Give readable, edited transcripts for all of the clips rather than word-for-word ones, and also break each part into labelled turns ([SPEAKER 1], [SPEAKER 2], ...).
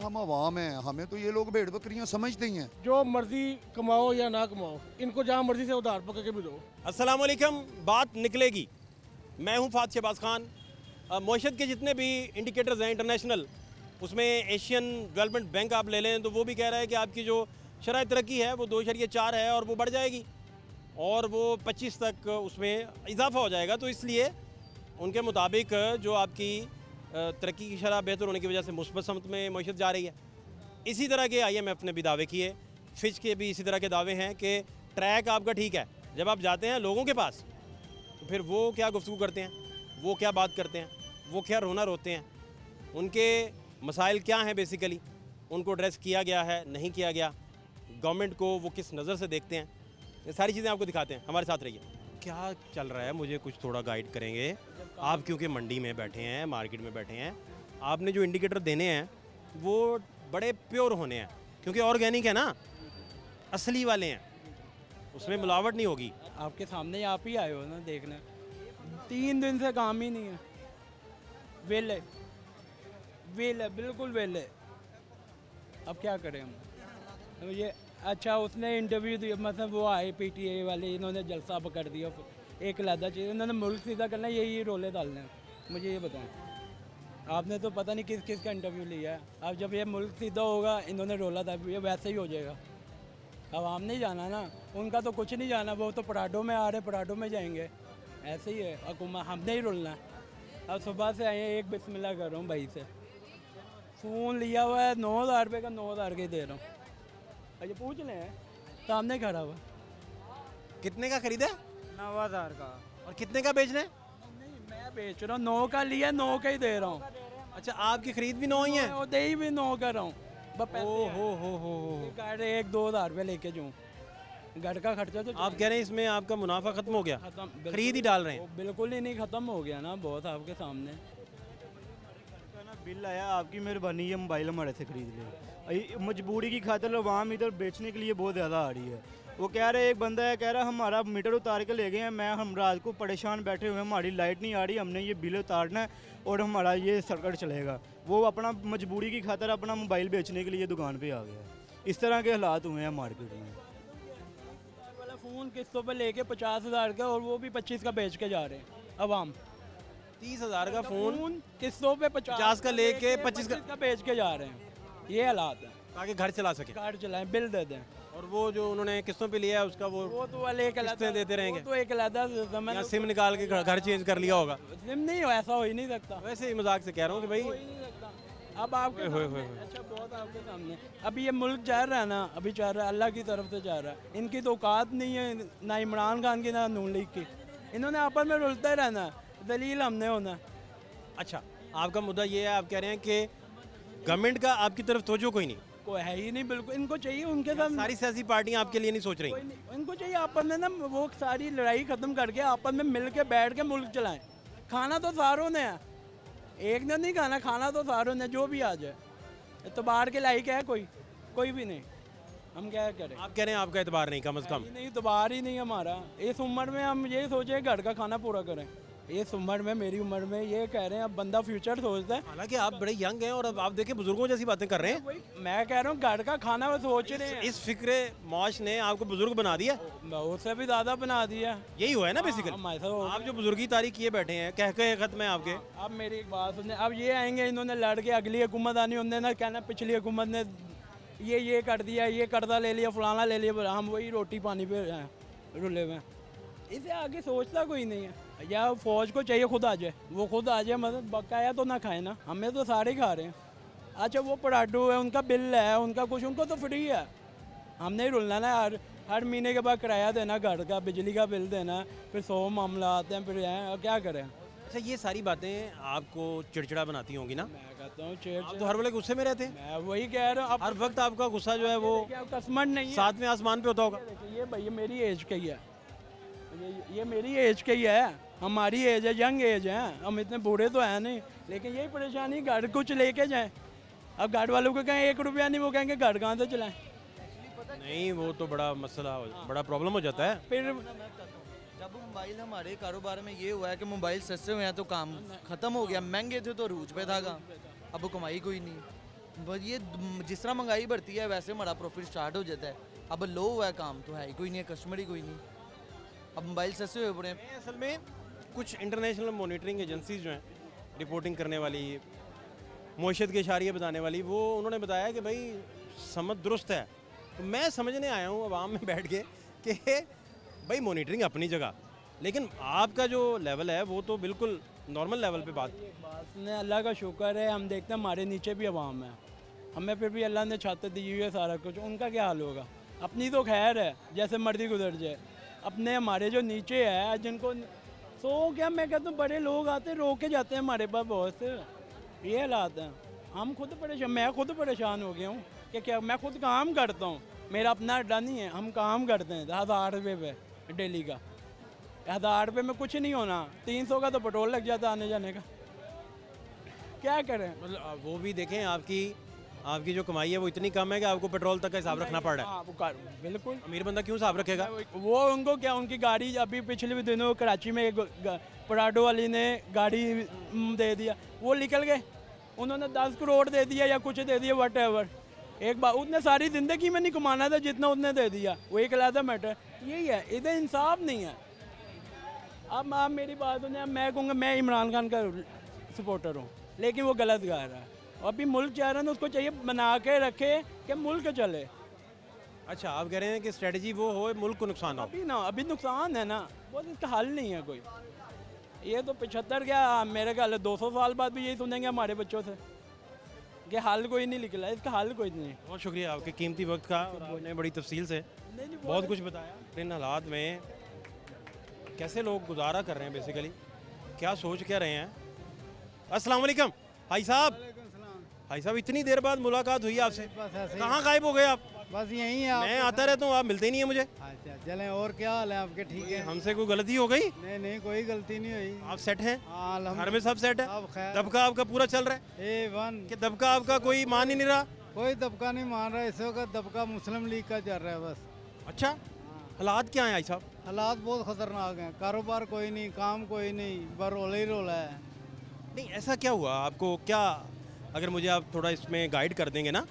[SPEAKER 1] हम आवाम हैं, हमें तो ये लोग भेड़ बकरियां समझते ही हैं।
[SPEAKER 2] जो मर्जी कमाओ या ना कमाओ, इनको जहाँ मर्जी से उधार पकड़ के भी दो।
[SPEAKER 3] अस्सलाम वालेकुम, बात निकलेगी। मैं हूं फात शहबाज खान। मईशत के जितने भी इंडिकेटर्स हैं इंटरनेशनल, उसमें एशियन डेवलपमेंट बैंक आप ले लें तो वो भी कह रहा है कि आपकी जो शरह तरक्की है वो 2.4 है और वो बढ़ जाएगी और वो 25 तक उसमें इजाफा हो जाएगा। तो इसलिए उनके मुताबिक जो आपकी तरक्की की शरह बेहतर होने की वजह से मुस्बत समत में मईशत जा रही है। इसी तरह के IMF ने भी दावे किए, फिच के भी इसी तरह के दावे हैं कि ट्रैक आपका ठीक है। जब आप जाते हैं लोगों के पास तो फिर वो क्या गुफ्तगू करते हैं, वो क्या बात करते हैं, वो क्या रोना रोते हैं, उनके मसाइल क्या हैं, बेसिकली उनको एड्रेस किया गया है नहीं किया गया, गवर्नमेंट को वो किस नज़र से देखते हैं, ये सारी चीज़ें आपको दिखाते हैं। हमारे साथ रहिए। क्या चल रहा है मुझे कुछ थोड़ा गाइड करेंगे आप, क्योंकि मंडी में बैठे हैं, मार्केट में बैठे हैं। आपने जो इंडिकेटर देने हैं वो बड़े प्योर होने हैं, क्योंकि ऑर्गेनिक है ना, असली वाले हैं, उसमें मिलावट नहीं होगी।
[SPEAKER 4] आपके सामने आप ही आए हो ना देखने। 3 दिन से काम ही नहीं है, वेले वेले बिल्कुल वेले। अब क्या करें हम। तो ये अच्छा उसने इंटरव्यू दिया, मतलब वो आए PTA वाले, इन्होंने जलसा पकड़ दिया, एक लादा चाहिए, इन्होंने मुल्क सीधा करना, यही रोले डालने हैं। मुझे ये बताएं, आपने तो पता नहीं किस किस का इंटरव्यू लिया है। अब जब ये मुल्क सीधा होगा, इन्होंने रोला था, ये वैसे ही हो जाएगा। अब हम नहीं जाना ना, उनका तो कुछ नहीं जाना, वो तो पराठों में आ रहे, पराठों में जाएंगे, ऐसे ही है। हुकूमत हमने ही रुलना है। अब सुबह से आए, एक बिस्मिल्लाह कर रहा हूँ भाई से, फ़ोन लिया हुआ है 9,000 रुपये का, 9,000 के दे रहा हूँ। अच्छा पूछ लें, सामने खड़ा हुआ।
[SPEAKER 3] कितने का खरीदा है?
[SPEAKER 4] 9,000 का।
[SPEAKER 3] और कितने का बेचना है?
[SPEAKER 4] नहीं मैं बेच रहा हूँ, 9 का लिया, 9 का ही दे रहा हूँ।
[SPEAKER 3] अच्छा, आपकी खरीद भी 9 ही है?
[SPEAKER 4] वो दे ही भी 9 कर रहा हूँ।
[SPEAKER 3] ओ हो।
[SPEAKER 4] गाड़ी 1-2 हज़ार रुपये लेके जाऊँ, घर का खर्चा तो
[SPEAKER 3] आप कह रहे हैं इसमें आपका मुनाफा खत्म हो गया,
[SPEAKER 4] खत्म,
[SPEAKER 3] खरीद ही डाल रहे हैं।
[SPEAKER 4] बिल्कुल ही नहीं, ख़त्म हो गया ना, बहुत आपके सामने।
[SPEAKER 5] बिल आया, आपकी मेहरबानी है, मोबाइल हमारे से खरीद ले। मजबूरी की खातिर आवाम इधर बेचने के लिए बहुत ज़्यादा आ रही है। वो कह रहे, एक बंदा है कह रहा हमारा मीटर उतार के ले गए हैं, हम रात को परेशान बैठे हुए हैं, हमारी लाइट नहीं आ रही, हमने ये बिल उतारना है और हमारा ये सर्किट चलेगा। वो अपना मजबूरी की खातिर अपना मोबाइल बेचने के लिए दुकान पे आ गया। इस तरह के हालात हुए हैं मार्केट में।
[SPEAKER 4] वाला फ़ोन किस्तों पे लेके 50,000 का, और वो भी 25 का बेच के जा रहे हैं अवाम।
[SPEAKER 3] 30,000 का फ़ोन
[SPEAKER 4] किस्तों पे
[SPEAKER 3] 50 का लेके 25
[SPEAKER 4] का बेच के जा रहे हैं। ये हालात है,
[SPEAKER 3] ताकि घर चला सके।
[SPEAKER 4] कार चलाएं, बिल दे दें।
[SPEAKER 3] और वो जो उन्होंने किस्तों पे लिया है उसका वो
[SPEAKER 4] तो वाले एक
[SPEAKER 3] किस्तें देते रहेंगे।
[SPEAKER 4] तो एक अलग
[SPEAKER 3] या सिम निकाल के घर चेंज कर लिया होगा।
[SPEAKER 4] सिम नहीं हो, ऐसा हो ही नहीं सकता।
[SPEAKER 3] वैसे ही मजाक से कह रहा हूँ कि भाई
[SPEAKER 4] हो ही नहीं सकता। अब आपके सामने, अच्छा बहुत आपके सामने अभी ये मुल्क जा रहा है ना, अभी जा रहा है, अल्लाह की तरफ से जा रहा है। इनकी तो औकात नहीं है, ना इमरान खान की ना नून लीग की। इन्होंने आपस में रुलते रहना, दलील हमने होना।
[SPEAKER 3] अच्छा, आपका मुद्दा ये है, आप कह रहे हैं कि गवर्नमेंट का आपकी तरफ तवज्जो कोई नहीं,
[SPEAKER 4] कोई है ही नहीं, बिल्कुल। इनको चाहिए उनके साथ
[SPEAKER 3] सारी सियासी पार्टियां आपके लिए नहीं सोच रही।
[SPEAKER 4] इनको चाहिए आपस में ना, वो सारी लड़ाई ख़त्म करके आपस में मिल के बैठ के मुल्क चलाएं। खाना तो सारों ने है, एक ने नहीं खाना, खाना तो सारों ने, जो भी आ जाए। इतबार के लायक है कोई भी नहीं। हम क्या करें?
[SPEAKER 3] आप कह रहे हैं आपका एतबार नहीं, कम से कम
[SPEAKER 4] नहीं, इतबार ही नहीं हमारा। इस उम्र में हम ये सोचे घर का खाना पूरा करें। इस उम्र में, मेरी उम्र में ये कह रहे हैं, अब बंदा फ्यूचर सोचता है।
[SPEAKER 3] हालांकि आप बड़े यंग हैं और अब आप देखिए बुजुर्गों जैसी बातें कर रहे हैं।
[SPEAKER 4] मैं कह रहा हूँ घर का खाना वो सोच रहे हैं।
[SPEAKER 3] इस फिक्रे मौश ने आपको बुजुर्ग बना दिया,
[SPEAKER 4] उससे भी ज़्यादा बना दिया।
[SPEAKER 3] यही हुआ है ना बेसिकली। आप जो बुजुर्गी तारीख किए बैठे हैं, कह के खत्म है आपके।
[SPEAKER 4] अब मेरी एक बात सुनने, अब ये आएंगे, इन्होंने लड़ के अगली हुकूमत आनी, उन्होंने ना कहना पिछली हुकूमत ने ये कर दिया, ये कर्जा ले लिया, फलाना ले लिया, हम वही रोटी पानी पे रुले हुए। इसे आगे सोचता कोई नहीं है। या फौज को चाहिए खुद आ जाए, वो खुद आ जाए, मतलब बकाया तो ना खाए ना, हमें तो सारे खा रहे हैं। अच्छा वो पराठू है, उनका बिल है, उनका कुछ, उनको तो फ्री है। हमने ही रुलना ना, हर महीने के बाद किराया देना, घर का बिजली का बिल देना, फिर 100 मामला आते हैं, फिर क्या करें।
[SPEAKER 3] अच्छा, ये सारी बातें आपको चिड़चिड़ा बनाती होंगी ना?
[SPEAKER 4] मैं कहता हूँ
[SPEAKER 3] आप तो हर वेले गुस्से में रहते हैं।
[SPEAKER 4] मैं वही कह रहा हूँ,
[SPEAKER 3] हर वक्त आपका गुस्सा जो है वो
[SPEAKER 4] कसमत नहीं है,
[SPEAKER 3] सातवें आसमान पे होता होगा।
[SPEAKER 4] ये भैया मेरी एज का ही है, ये मेरी एज का ही है, हमारी एज है, यंग एज है, हम इतने बूढ़े तो हैं नहीं। लेकिन यही परेशानी, घर कुछ लेके जाएं। अब घर वालों को कहें 1 रुपया नहीं, वो कहेंगे घर कहाँ से चलाएं।
[SPEAKER 3] नहीं, वो तो बड़ा मसला, बड़ा प्रॉब्लम हो जाता है।
[SPEAKER 4] फिर
[SPEAKER 6] जब मोबाइल हमारे कारोबार में ये हुआ है कि मोबाइल सस्ते हुए हैं तो काम ख़त्म हो गया, महंगे थे तो रूज पे था काम, अब कमाई कोई नहीं। बस ये जिस तरह महंगाई बढ़ती है वैसे हमारा प्रॉफिट स्टार्ट हो जाता है। अब लो हुआ है काम तो है ही कोई नहीं है, कस्टमर ही कोई नहीं। अब मोबाइल सस्ते हुए पड़े हैं।
[SPEAKER 3] असल में कुछ इंटरनेशनल मॉनिटरिंग एजेंसीज जो हैं रिपोर्टिंग करने वाली, मईशत के इशारे बताने वाली, वो उन्होंने बताया कि भाई समझ दुरुस्त है। तो मैं समझने आया हूँ आवाम में बैठ के कि भाई मॉनिटरिंग अपनी जगह, लेकिन आपका जो लेवल है वो तो बिल्कुल नॉर्मल लेवल पे बात।
[SPEAKER 4] बात ने अल्लाह का शुक्र है, हम देखते हैं हमारे नीचे भी अवाम है, हमें फिर भी अल्लाह ने छाते दी हुई है सारा कुछ, उनका क्या हाल होगा? अपनी तो खैर है, जैसे मर्जी गुजर जाए। अपने हमारे जो नीचे है जिनको क्या मैं कहता हूँ बड़े लोग आते रो के जाते हैं हमारे पास बहुत से, ये हालात हैं। हम खुद परेशान, मैं खुद परेशान हो गया हूँ कि क्या मैं खुद काम करता हूँ, मेरा अपना अड्डा नहीं है, हम काम करते हैं 1000 रुपये पे डेली का। 1000 रुपये में कुछ नहीं होना, 300 का तो पेट्रोल लग जाता है आने जाने का, क्या करें?
[SPEAKER 3] मतलब वो भी देखें आपकी जो कमाई है वो इतनी कम है कि आपको पेट्रोल तक का हिसाब रखना पड़ रहा है।
[SPEAKER 4] हाँ, बिल्कुल।
[SPEAKER 3] अमीर बंदा क्यों हिसाब रखेगा?
[SPEAKER 4] वो उनको क्या, उनकी गाड़ी अभी पिछले दिनों कराची में पराडो वाली ने गाड़ी दे दिया, वो निकल गए, उन्होंने 10 करोड़ दे दिया या कुछ दे दिया वट एवर। एक बार उसने सारी ज़िंदगी में नहीं कमाना था जितना उसने दे दिया, वो एक अलग मैटर। यही है, इधर इंसाफ नहीं है। अब आप मेरी बात सुनिए, मैं कहूँगा मैं इमरान खान का सपोर्टर हूँ, लेकिन वो गलत गा रहा है। अभी मुल्क चाह रहा है, उसको चाहिए बना के रखे कि मुल्क चले।
[SPEAKER 3] अच्छा, आप कह रहे हैं कि स्ट्रेटजी वो हो मुल्क को नुकसान हो।
[SPEAKER 4] अभी नुकसान है ना, वो इसका हल नहीं है कोई। ये तो 75 क्या मेरे ख्याल 200 साल बाद भी यही सुनेंगे हमारे बच्चों से कि हल कोई नहीं निकला, इसका हल कोई नहीं।
[SPEAKER 3] बहुत शुक्रिया आपके कीमती वक्त का, और आपने बड़ी तफसील से बहुत कुछ बताया। इन हालात में कैसे लोग गुजारा कर रहे हैं, बेसिकली क्या सोच क्या रहे हैं। अस्सलाम वालेकुम भाई साहब। भाई साहब, इतनी देर बाद मुलाकात हुई आपसे, कहाँ गायब हो गए आप?
[SPEAKER 7] बस यहीं है।
[SPEAKER 3] मैं आता रहता हूँ, आप मिलते ही नहीं है मुझे।
[SPEAKER 7] अच्छा चलें, और क्या हाल है आपके? ठीक है।
[SPEAKER 3] हमसे कोई गलती हो गई?
[SPEAKER 7] नहीं कोई गलती नहीं हुई।
[SPEAKER 3] आप सेट हैं?
[SPEAKER 7] हाँ,
[SPEAKER 3] घर में सब सेट है?
[SPEAKER 7] सब खैर।
[SPEAKER 3] दबका आपका पूरा चल रहा है?
[SPEAKER 7] A1।
[SPEAKER 3] कि दबका आपका कोई मान ही नहीं रहा?
[SPEAKER 7] कोई दबका नहीं मान रहा इस वक्त, दबका मुस्लिम लीग का चल रहा है बस।
[SPEAKER 3] अच्छा, हालात क्या हैं भाई साहब?
[SPEAKER 7] हालात बहुत खतरनाक हैं, कारोबार कोई नहीं, काम कोई नहीं, बस रोला ही रोला है।
[SPEAKER 3] नहीं, ऐसा क्या हुआ आपको? क्या अगर मुझे आप थोड़ा इसमें गाइड कर देंगे ना,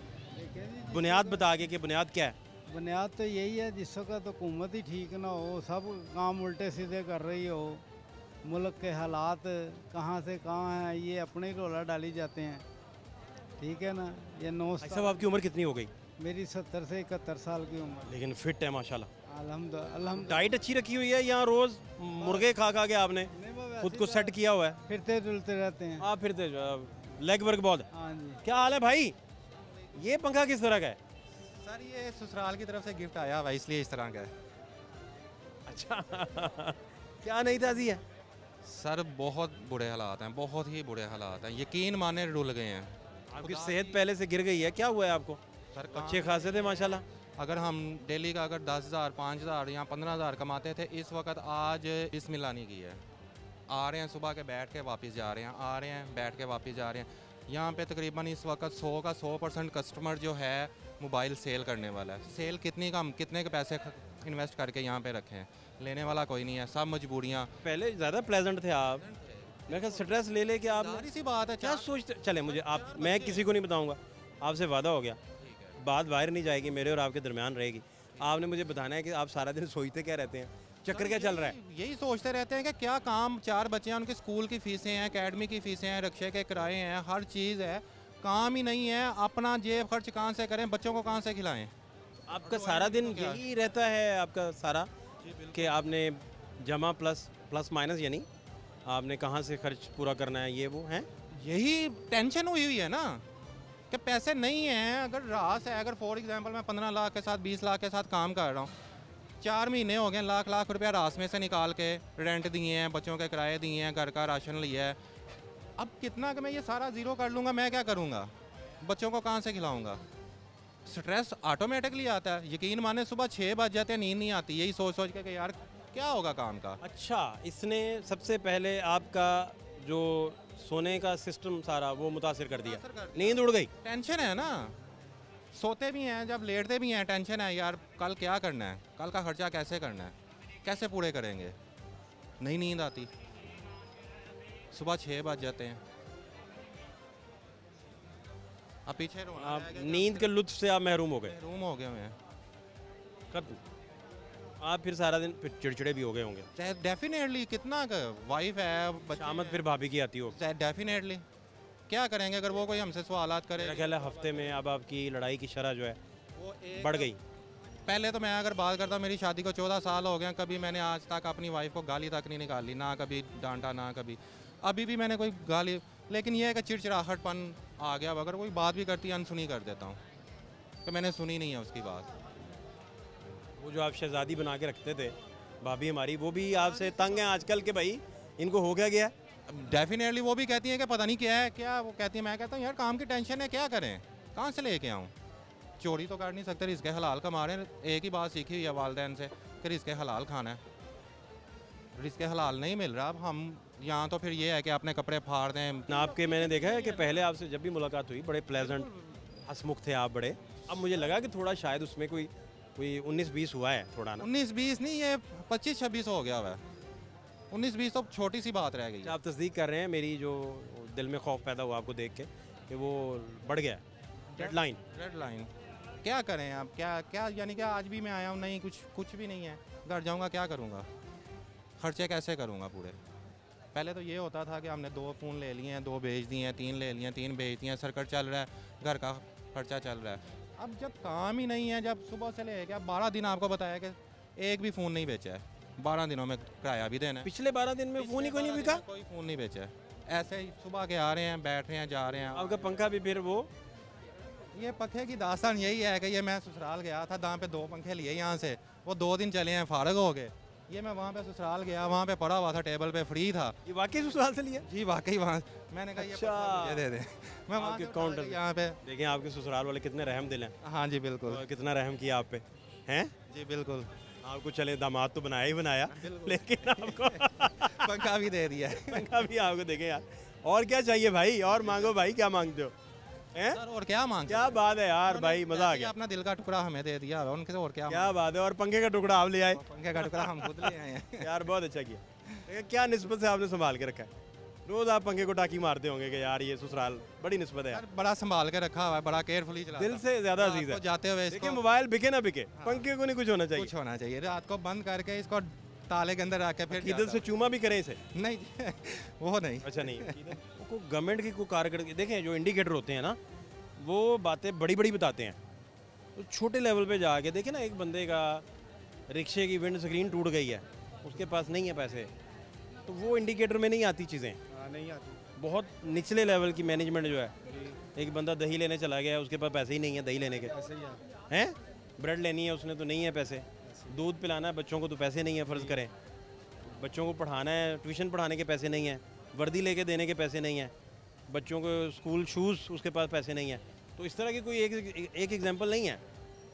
[SPEAKER 3] बुनियाद बता के कि बुनियाद क्या है?
[SPEAKER 7] बुनियाद तो यही है, जिस वक्त हुकूमत ही ठीक ना हो, सब काम उल्टे सीधे कर रही हो, मुल्क के हालात कहाँ से कहाँ हैं, ये अपने ही रोला डाली जाते हैं। ठीक है ना? ये 9 साल।
[SPEAKER 3] साहब, आपकी उम्र कितनी हो गई?
[SPEAKER 7] मेरी 70 से 71 साल की उम्र।
[SPEAKER 3] लेकिन फिट है माशाल्लाह।
[SPEAKER 7] अल्हम्दुलिल्लाह।
[SPEAKER 3] डाइट अच्छी रखी हुई है या रोज़ मुर्गे खा के आपने खुद को सेट किया हुआ है?
[SPEAKER 7] फिरते जुलते रहते हैं।
[SPEAKER 3] आप फिरते लेग वर्क बहुत है।
[SPEAKER 7] हाँ जी।
[SPEAKER 3] क्या हाल है भाई? ये पंखा किस तरह का है?
[SPEAKER 8] सर ये ससुराल की तरफ से गिफ्ट आया हुआ इसलिए इस तरह का है।
[SPEAKER 3] अच्छा क्या नई ताज़ी है?
[SPEAKER 8] सर बहुत बुरे हालात हैं, बहुत ही बुरे हालात हैं, यकीन माने डुल गए हैं।
[SPEAKER 3] आपकी सेहत पहले से गिर गई है, क्या हुआ है आपको?
[SPEAKER 8] सर
[SPEAKER 3] अच्छे खासे थे माशाल्लाह।
[SPEAKER 8] अगर हम डेली का अगर 10,000 5,000 या 15,000 कमाते थे, इस वक्त आज बिस्मिल्लाह नहीं की है। आ रहे हैं सुबह के, बैठ के वापस जा रहे हैं, आ रहे हैं बैठ के वापस जा रहे हैं। यहाँ पे तकरीबन इस वक्त 100 का 100% कस्टमर जो है मोबाइल सेल करने वाला है। सेल कितनी कम, कितने के पैसे इन्वेस्ट करके यहाँ पे रखे हैं, लेने वाला कोई नहीं है, सब मजबूरियाँ।
[SPEAKER 3] पहले ज़्यादा प्लेजेंट थे आप, मैं क्या स्ट्रेस ले लेके आप
[SPEAKER 8] सारी सी बात है।
[SPEAKER 3] क्या सोचते? चले मुझे आप, मैं किसी को नहीं बताऊंगा, आपसे वादा हो गया, बात बाहर नहीं जाएगी, मेरे और आपके दरमियान रहेगी। आपने मुझे बताना है कि आप सारा दिन सोचते क्या रहते हैं, चक्कर क्या चल रहा है?
[SPEAKER 8] यही सोचते रहते हैं कि क्या काम, 4 बच्चे हैं, उनके स्कूल की फ़ीसें हैं, एकेडमी की फ़ीसें हैं, रिक्शे के किराए हैं, हर चीज़ है, काम ही नहीं है। अपना जेब खर्च कहाँ से करें, बच्चों को कहाँ से खिलाएं?
[SPEAKER 3] आपका सारा दिन यही रहता है आपका सारा, कि आपने जमा प्लस माइनस, यानी आपने कहाँ से खर्च पूरा करना है, ये वो हैं?
[SPEAKER 8] यही टेंशन हुई है ना कि पैसे नहीं हैं। अगर रास है, अगर फॉर एग्जांपल मैं 15 लाख के साथ 20 लाख के साथ काम कर रहा हूँ, 4 महीने हो गए, लाख रुपया रास में से निकाल के रेंट दिए हैं, बच्चों के किराए दिए हैं, घर का राशन लिया है। अब कितना कि मैं ये सारा ज़ीरो कर लूँगा, मैं क्या करूँगा? बच्चों को कहाँ से खिलाऊँगा? स्ट्रेस ऑटोमेटिकली आता है। यकीन माने सुबह 6 बज जाते हैं, नींद नहीं आती, यही सोच के कि यार क्या होगा काम का।
[SPEAKER 3] अच्छा, इसने सबसे पहले आपका जो सोने का सिस्टम सारा वो मुतासिर कर दिया, नींद उड़ गई।
[SPEAKER 8] टेंशन है ना, सोते भी हैं, जब लेटते भी हैं टेंशन है, यार कल क्या करना है, कल का खर्चा कैसे करना है, कैसे पूरे करेंगे, नहीं नींद आती, सुबह 6 बज जाते हैं। अब पीछे रोना
[SPEAKER 3] आप
[SPEAKER 8] रह गया,
[SPEAKER 3] नींद के लुत्फ से आप महरूम हो गए,
[SPEAKER 8] रूम हो गए हुए हैं।
[SPEAKER 3] खत्म। आप फिर सारा दिन फिर चिड़चिड़े भी हो गए होंगे।
[SPEAKER 8] डेफिनेटली, कितना वाइफ है, बच्चे
[SPEAKER 3] शामत फिर भाभी की आती हो।
[SPEAKER 8] डेफिनेटली क्या करेंगे अगर वो कोई हमसे सवालात करे।
[SPEAKER 3] मेरा ख्याल है हफ्ते में अब आपकी लड़ाई की शरह जो है
[SPEAKER 8] वो एक
[SPEAKER 3] बढ़ गई।
[SPEAKER 8] पहले तो मैं अगर बात करता हूँ, मेरी शादी को 14 साल हो गए, कभी मैंने आज तक अपनी वाइफ को गाली तक नहीं निकाली, ना कभी डांटा ना कभी, अभी भी मैंने कोई गाली, लेकिन ये है कि चिड़चिड़ाहटपन आ गया। अगर कोई बात भी करती है अनसुनी कर देता हूँ, तो मैंने सुनी नहीं है उसकी बात।
[SPEAKER 3] वो जो आप शहजादी बना के रखते थे भाभी हमारी, वो भी आपसे तंग हैं आजकल के भाई इनको हो गया है।
[SPEAKER 8] डेफिनेटली वो भी कहती हैं कि पता नहीं क्या है, क्या वो कहती है। मैं कहता हूँ यार काम की टेंशन है, क्या करें, कहाँ से लेके आऊँ, चोरी तो कर नहीं सकते, रिज़्क़ हलाल कमा रहे हैं। एक ही बात सीखी हुई है वालिदैन से कि रिज़्क़ हलाल खाना है, रिज़्क़ हलाल नहीं मिल रहा। अब हम यहाँ तो फिर ये है कि अपने कपड़े फाड़ दें।
[SPEAKER 3] आपके मैंने देखा है कि पहले आपसे जब भी मुलाकात हुई बड़े प्लेजेंट हंसमुख थे आप बड़े। अब मुझे लगा कि थोड़ा शायद उसमें कोई 19-20 हुआ है थोड़ा ना।
[SPEAKER 8] 19-20 नहीं, ये 25-26 हो गया हुआ है। 19-20 तो छोटी सी बात रह गई।
[SPEAKER 3] आप तस्दीक कर रहे हैं मेरी जो दिल में खौफ पैदा हुआ आपको देख के कि वो बढ़ गया रेड लाइन। क्या करें आप, क्या यानी कि आज भी मैं आया हूँ, नहीं कुछ भी नहीं है, घर जाऊँगा क्या करूँगा, खर्चे कैसे करूँगा पूरे। पहले तो ये होता था कि हमने 2 फ़ोन ले लिए हैं, 2 बेच दिए हैं, 3 ले लिए हैं, 3 बेच दिए हैं, सर्कट चल रहा है, घर का खर्चा चल रहा है। अब जब काम ही नहीं है, जब सुबह से लेके 12 दिन आपको बताया कि एक भी फ़ोन नहीं बेचा है, 12 दिनों में किराया भी देना है। पिछले 12 दिन में फ़ोन ही कोई नहीं बिका,
[SPEAKER 8] कोई फ़ोन नहीं बेचा है। ऐसे ही सुबह के आ रहे हैं, बैठ रहे हैं, जा रहे हैं।
[SPEAKER 3] आपका पंखा भी फिर वो,
[SPEAKER 8] ये पंखे की दास्तान यही है कि ये मैं ससुराल गया था, दाम पे 2 पंखे लिए यहाँ से, वो 2 दिन चले हैं, फारग हो गए। ये मैं वहाँ पे ससुराल गया, वहाँ पे पड़ा हुआ था, टेबल पे फ्री था।
[SPEAKER 3] ये वाकई ससुराल से लिया?
[SPEAKER 8] जी वाकई वहाँ मैंने कहा
[SPEAKER 3] अच्छा।
[SPEAKER 8] ये मुझे दे दें। मैं वहाँ
[SPEAKER 3] आपके
[SPEAKER 8] से
[SPEAKER 3] काउंटर
[SPEAKER 8] यहाँ पे।
[SPEAKER 3] देखें आपके ससुराल वाले कितने रहम दिल हैं।
[SPEAKER 8] हाँ जी बिल्कुल।
[SPEAKER 3] और कितना रहम किया आप पे हैं।
[SPEAKER 8] जी बिल्कुल।
[SPEAKER 3] आपको चले दामाद तो बनाया ही बनाया, लेकिन आपको
[SPEAKER 8] पंखा भी दे दिया है।
[SPEAKER 3] पंखा भी आपको देखें यार। और क्या चाहिए भाई, और मांगो भाई, क्या मांगते हो हैं?
[SPEAKER 8] सर और क्या मांगते?
[SPEAKER 3] क्या बात है यार भाई, मजा आ गया।
[SPEAKER 8] अपना दिल का टुकड़ा हमें दे दिया, उनके और
[SPEAKER 3] क्या बात है। और पंखे का टुकड़ा आप ले आए?
[SPEAKER 8] पंखे का टुकड़ा हम खुद ले आए हैं।
[SPEAKER 3] यार बहुत अच्छा किया। क्या निस्बत से आपने संभाल के रखा है? रोज आप पंखे को टाकी मारते होंगे कि यार ये ससुराल बड़ी निस्बत है यार।
[SPEAKER 8] बड़ा संभाल के रखा हुआ है, बड़ा केयरफुली चला,
[SPEAKER 3] दिल से ज्यादा अजीज है।
[SPEAKER 8] जाते हुए
[SPEAKER 3] देखिए मोबाइल बिके ना बिके, पंखे को नहीं कुछ होना चाहिए।
[SPEAKER 8] कुछ होना चाहिए। रात को बंद करके इसको ताले के अंदर रख के फिर
[SPEAKER 3] इधर से चूमा भी करें इसे?
[SPEAKER 8] नहीं वो नहीं।
[SPEAKER 3] अच्छा नहीं। गवर्नमेंट की कोई कारकर्दगी देखें, जो इंडिकेटर होते हैं ना वो बातें बड़ी बड़ी बताते हैं, तो छोटे लेवल पे जाके देखें ना, एक बंदे का रिक्शे की विंड स्क्रीन टूट गई है, उसके पास नहीं है पैसे, तो वो इंडिकेटर में नहीं आती चीज़ें,
[SPEAKER 2] नहीं आती।
[SPEAKER 3] बहुत निचले लेवल की मैनेजमेंट जो है। एक बंदा दही लेने चला गया, उसके पास पैसे ही नहीं है दही लेने के, हैं ब्रेड लेनी है उसने तो नहीं है पैसे, दूध पिलाना है बच्चों को तो पैसे नहीं है, फ़र्ज़ करें बच्चों को पढ़ाना है, ट्यूशन पढ़ाने के पैसे नहीं हैं, वर्दी लेके देने के पैसे नहीं हैं, बच्चों को स्कूल शूज़ उसके पास पैसे नहीं हैं। तो इस तरह की कोई एक एग्जांपल नहीं है।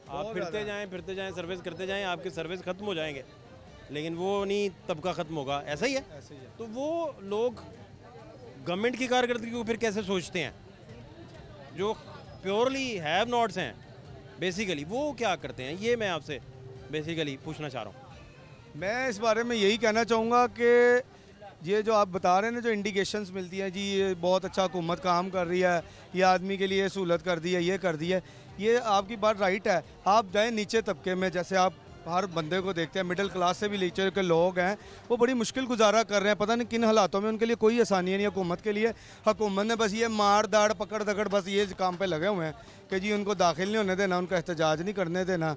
[SPEAKER 3] आप फिरते जाएं सर्विस करते जाएं, आपके सर्विस ख़त्म हो जाएंगे, लेकिन वो नहीं तबका ख़त्म होगा। ऐसा ही है। तो वो लोग गवर्नमेंट की कारकर्दगी को फिर कैसे सोचते हैं? जो प्योरली हैव नॉट्स हैं बेसिकली, वो क्या करते हैं? ये मैं आपसे बेसिकली पूछना चाह रहा हूँ।
[SPEAKER 9] मैं इस बारे में यही कहना चाहूँगा कि ये जो आप बता रहे हैं ना, जो इंडिकेशंस मिलती हैं जी, ये बहुत अच्छा हुकूमत काम कर रही है, ये आदमी के लिए सहूलत कर दी है, ये कर दी है, ये आपकी बात राइट है। आप जाएं नीचे तबके में, जैसे आप हर बंदे को देखते हैं, मिडिल क्लास से भी नीचे के लोग हैं, वो बड़ी मुश्किल गुजारा कर रहे हैं, पता नहीं किन हालातों में। उनके लिए कोई आसानी नहीं है हुकूमत के लिए। हुकूमत ने बस ये मार दाड़ पकड़ दकड़ बस ये काम पे लगे हुए हैं कि जी उनको दाखिल नहीं होने देना, उनका एहतजाज नहीं करने देना,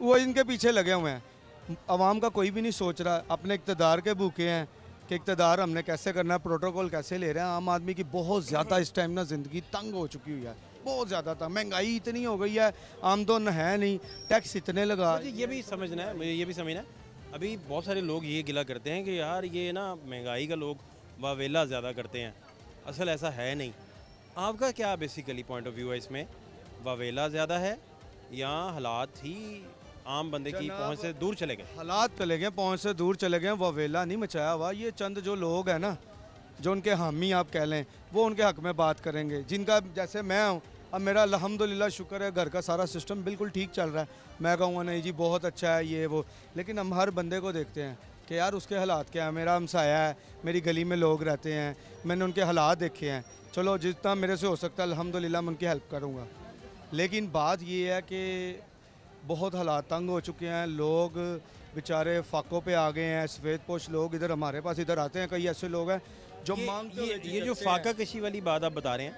[SPEAKER 9] वो इनके पीछे लगे हुए हैं। आवाम का कोई भी नहीं सोच रहा, अपने इक़्तिदार के भूखे हैं कि इक़्तिदार हमने कैसे करना है, प्रोटोकॉल कैसे ले रहे हैं। आम आदमी की बहुत ज़्यादा इस टाइम ना ज़िंदगी तंग हो चुकी हुई है, बहुत ज़्यादा था। महंगाई इतनी हो गई है, आमदन है नहीं, टैक्स इतने लगा।
[SPEAKER 3] मुझे ये भी समझना है, मुझे ये भी समझना है, अभी बहुत सारे लोग ये गिला करते हैं कि यार ये ना महंगाई का लोग वावेला ज़्यादा करते हैं, असल ऐसा है नहीं। आपका क्या बेसिकली पॉइंट ऑफ व्यू है इसमें? वावेला ज़्यादा है या हालात ही आम बंदे की पहुंच से दूर चले गए?
[SPEAKER 9] हालात चले गए, पहुंच से दूर चले गए। वावेला नहीं मचाया हुआ। ये चंद जो लोग हैं ना, जो उनके हामी आप कह लें, वो उनके हक़ में बात करेंगे, जिनका जैसे मैं हूँ। अब मेरा अल्हम्दुलिल्लाह शुक्र है, घर का सारा सिस्टम बिल्कुल ठीक चल रहा है। मैं कहूँगा नहीं जी बहुत अच्छा है ये वो, लेकिन हम हर बंदे को देखते हैं कि यार उसके हालात क्या है। मेरा हमसाया है, मेरी गली में लोग रहते हैं, मैंने उनके हालात देखे हैं चलो जितना मेरे से हो सकता है अल्हम्दुलिल्लाह मैं उनकी हेल्प करूँगा। लेकिन बात ये है कि बहुत हालात तंग हो चुके हैं, लोग बेचारे फाकों पे आ गए हैं, सफ़ेद पोश लोग इधर हमारे पास इधर आते हैं। कई ऐसे लोग हैं जो मांगते हुए
[SPEAKER 3] ये जो फाका कशी वाली बात आप बता रहे हैं,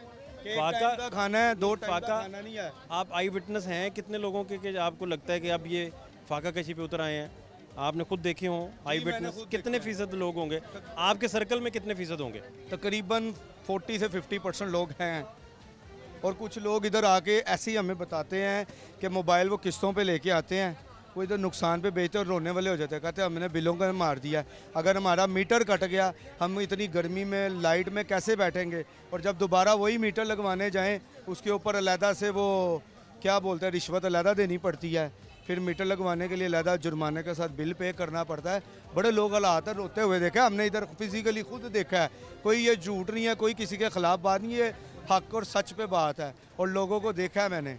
[SPEAKER 9] फाका का खाना है, 2 टाइम का
[SPEAKER 3] फाका
[SPEAKER 9] खाना नहीं है।
[SPEAKER 3] आप आई विटनेस हैं कितने लोगों के कि आपको लगता है कि अब ये फाका कशी पे उतर आए हैं? आपने खुद देखे हों आई
[SPEAKER 9] मैंने
[SPEAKER 3] विटनेस,
[SPEAKER 9] खुद
[SPEAKER 3] कितने फ़ीसद लोग होंगे आपके सर्कल में, कितने फ़ीसद होंगे?
[SPEAKER 9] तकरीबन 40 से 50% लोग हैं। और कुछ लोग इधर आके ऐसे ही हमें बताते हैं कि मोबाइल वो किस्तों पे लेके आते हैं, वो इधर नुकसान पे बेचते और रोने वाले हो जाते हैं, कहते हैं हमने बिलों का मार दिया है। अगर हमारा मीटर कट गया, हम इतनी गर्मी में लाइट में कैसे बैठेंगे? और जब दोबारा वही मीटर लगवाने जाएं, उसके ऊपर अलहदा से वो क्या बोलते हैं, रिश्वत अलहदा देनी पड़ती है। फिर मीटर लगवाने के लिए अलहदा जुर्माने के साथ बिल पे करना पड़ता है। बड़े लोग हालात रोते हुए देखा हमने, इधर फिजिकली खुद देखा है। कोई ये झूठ नहीं है, कोई किसी के ख़िलाफ़ बात नहीं है, हक और सच पे बात है। और लोगों को देखा है मैंने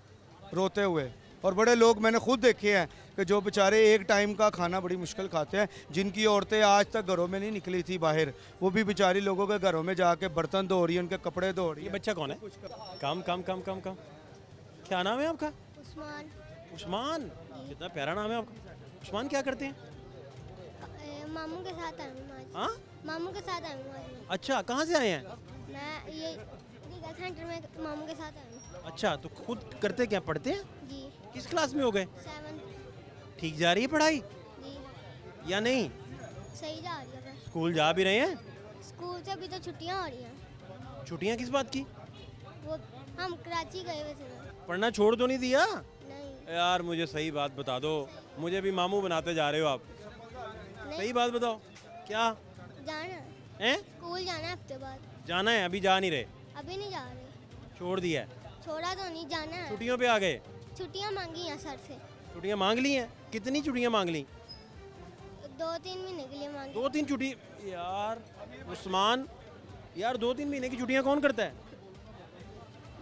[SPEAKER 9] रोते हुए, और बड़े लोग मैंने खुद देखे हैं कि जो बेचारे एक टाइम का खाना बड़ी मुश्किल खाते हैं, जिनकी औरतें आज तक घरों में नहीं निकली थी बाहर, वो भी बेचारी लोगों के घरों में जाके बर्तन धो रही है, उनके कपड़े धो रही
[SPEAKER 3] ये
[SPEAKER 9] है।
[SPEAKER 3] बच्चा कौन है? काम काम काम काम काम, क्या नाम है आपका?
[SPEAKER 10] उस्मान।
[SPEAKER 3] उस्मान, कितना प्यारा नाम है आपका। उस्मान क्या करते हैं?
[SPEAKER 10] मामू के साथ आया हूँ आज।
[SPEAKER 3] हाँ,
[SPEAKER 10] मामू के साथ आया हूँ आज
[SPEAKER 3] अच्छा, कहाँ से आए हैं?
[SPEAKER 10] मैं ये लीगल सेंटर में मामू के साथ आया हूँ।
[SPEAKER 3] अच्छा, तो खुद करते क्या, पढ़ते हैं?
[SPEAKER 10] जी।
[SPEAKER 3] किस क्लास में हो गए?
[SPEAKER 10] 7।
[SPEAKER 3] ठीक जा रही है पढ़ाई
[SPEAKER 10] जी।
[SPEAKER 3] या नहीं?
[SPEAKER 10] सही जा रही है बस।
[SPEAKER 3] स्कूल जा भी रहे हैं?
[SPEAKER 10] स्कूल से अभी तो छुट्टियाँ हो रही हैं।
[SPEAKER 3] छुट्टियाँ किस बात की?
[SPEAKER 10] वो हम कराची गए हुए थे।
[SPEAKER 3] पढ़ना छोड़ तो नहीं दिया?
[SPEAKER 10] नहीं।
[SPEAKER 3] यार मुझे सही बात बता दो, मुझे भी मामू बनाते जा रहे हो आप। सही बात बताओ, क्या
[SPEAKER 10] जाना
[SPEAKER 3] है?
[SPEAKER 10] स्कूल जाना है हफ्ते बाद।
[SPEAKER 3] जाना है? अभी जा नहीं रहे?
[SPEAKER 10] अभी नहीं जा रहे।
[SPEAKER 3] छोड़ दिया है?
[SPEAKER 10] छोड़ा तो नहीं, जाना है।
[SPEAKER 3] छुट्टियों पे आ गए?
[SPEAKER 10] छुट्टियाँ मांगी हैं सर से।
[SPEAKER 3] छुट्टियाँ मांग ली हैं? कितनी छुट्टियाँ मांग ली?
[SPEAKER 10] 2-3 महीने के लिए मांगी।
[SPEAKER 3] 2-3 छुट्टी? यार उस्मान, यार 2-3 महीने की छुट्टियाँ कौन करता है?